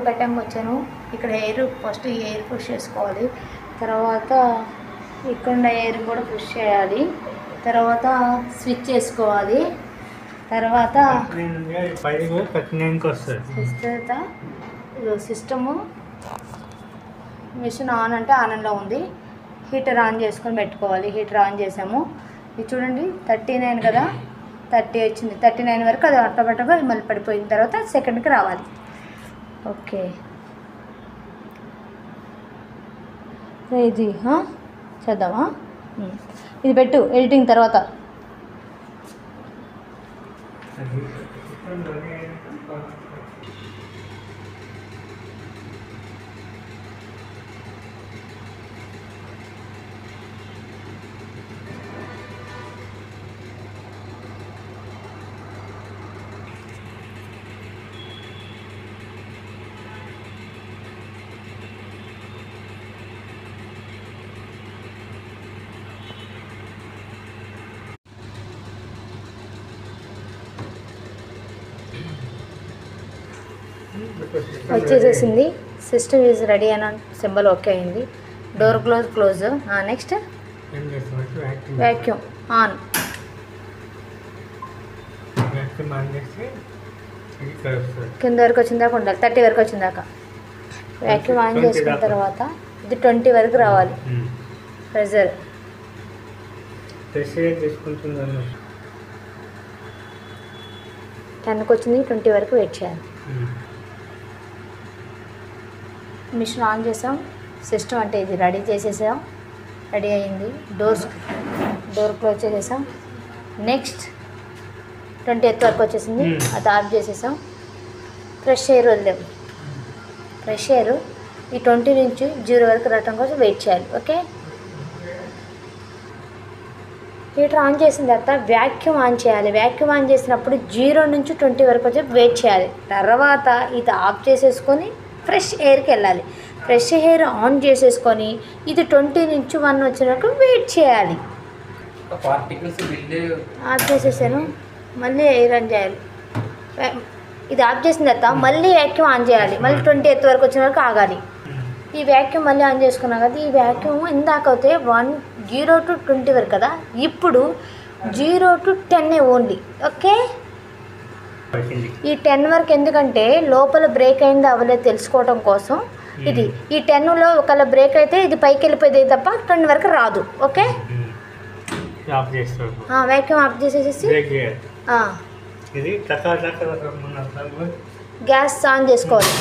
పెట్టాము వచ్చాను. ఇక్కడ ఎయిర్ ఫస్ట్ ఎయిర్ పుష్ చేసుకోవాలి, తర్వాత ఇక్కడ ఎయిర్ కూడా పుష్ చేయాలి, తర్వాత స్విచ్ చేసుకోవాలి, తర్వాత సిస్టము మిషన్ ఆన్ అంటే ఆన్లో ఉంది. హీటర్ ఆన్ చేసుకొని పెట్టుకోవాలి. హీటర్ ఆన్ చేసాము. ఇది చూడండి 39 కదా, 30 వచ్చింది. 39 వరకు అది ఆటోమేటిక్గా మళ్ళీ పడిపోయిన తర్వాత సెకండ్కి రావాలి. ఓకే, ఇది చేద్దామా? ఇది పెట్టు ఎడిటింగ్ తర్వాత. వచ్చేసేసింది. సిస్టమ్ ఈజ్ రెడీ అని సింబల్ ఓకే అయింది. Door close. Next vacuum on. కింద వరకు వచ్చిన దాకా ఉండాలి, 30 వరకు వచ్చిన దాకా. వ్యాక్యూమ్ ఆన్ చేసుకున్న తర్వాత ఇది 20 వరకు రావాలి. ప్రెజర్ 10కి వచ్చింది, 20 వరకు వెయిట్ చేయాలి. మిషన్ ఆన్ చేసాం. సిస్టమ్ అంటే ఇది రెడీ చేసేసాం. రెడీ అయింది. డోర్ క్లోజ్ చేసేసాం. నెక్స్ట్ 20th వరకు వచ్చేసింది, అది ఆఫ్ చేసేసాం. ఫ్రెష్ ఎయిర్ వదిలేము. ఫ్రెష్ ఎయిర్ ఈ 20 నుంచి 0 వరకు రావడం కోసం వెయిట్ చేయాలి. ఓకే, హీటర్ ఆన్ చేసిన తర్వాత వ్యాక్యూమ్ ఆన్ చేయాలి. వ్యాక్యూమ్ ఆన్ చేసినప్పుడు 0 నుంచి 20 వరకు వచ్చి వెయిట్ చేయాలి. తర్వాత ఇది ఆఫ్ చేసేసుకొని ఫ్రెష్ ఎయిర్కి వెళ్ళాలి. ఫ్రెష్ ఎయిర్ ఆన్ చేసేసుకొని ఇది 20 నుంచి 1 వచ్చినాక వెయిట్ చేయాలి. ఆఫ్ చేసేసాను. మళ్ళీ ఎయిర్ ఆన్ చేయాలి. ఇది ఆఫ్ చేసిన తర్వాత మళ్ళీ వ్యాక్యూమ్ ఆన్ చేయాలి. మళ్ళీ 20th వరకు వచ్చిన వరకు ఆగాలి. ఈ వ్యాక్యూమ్ మళ్ళీ ఆన్ చేసుకున్నాం కదా. ఈ వ్యాక్యూమ్ ఇందాక అయితే 0 to 20 వరకు కదా, ఇప్పుడు 0 to 10 ఓన్లీ. ఓకే, ఈ 10 వరకు ఎందుకంటే లోపల బ్రేక్ అయిందో అవ్వలేదు తెలుసుకోవడం కోసం. ఇది ఈ 10లో ఒకవేళ బ్రేక్ అయితే ఇది పైకి వెళ్ళిపోయింది తప్ప 10 వరకు రాదు. ఓకే, వ్యాక్యూమ్ ఆఫ్ చేసేసి గ్యాస్ ఆన్ చేసుకోవాలి.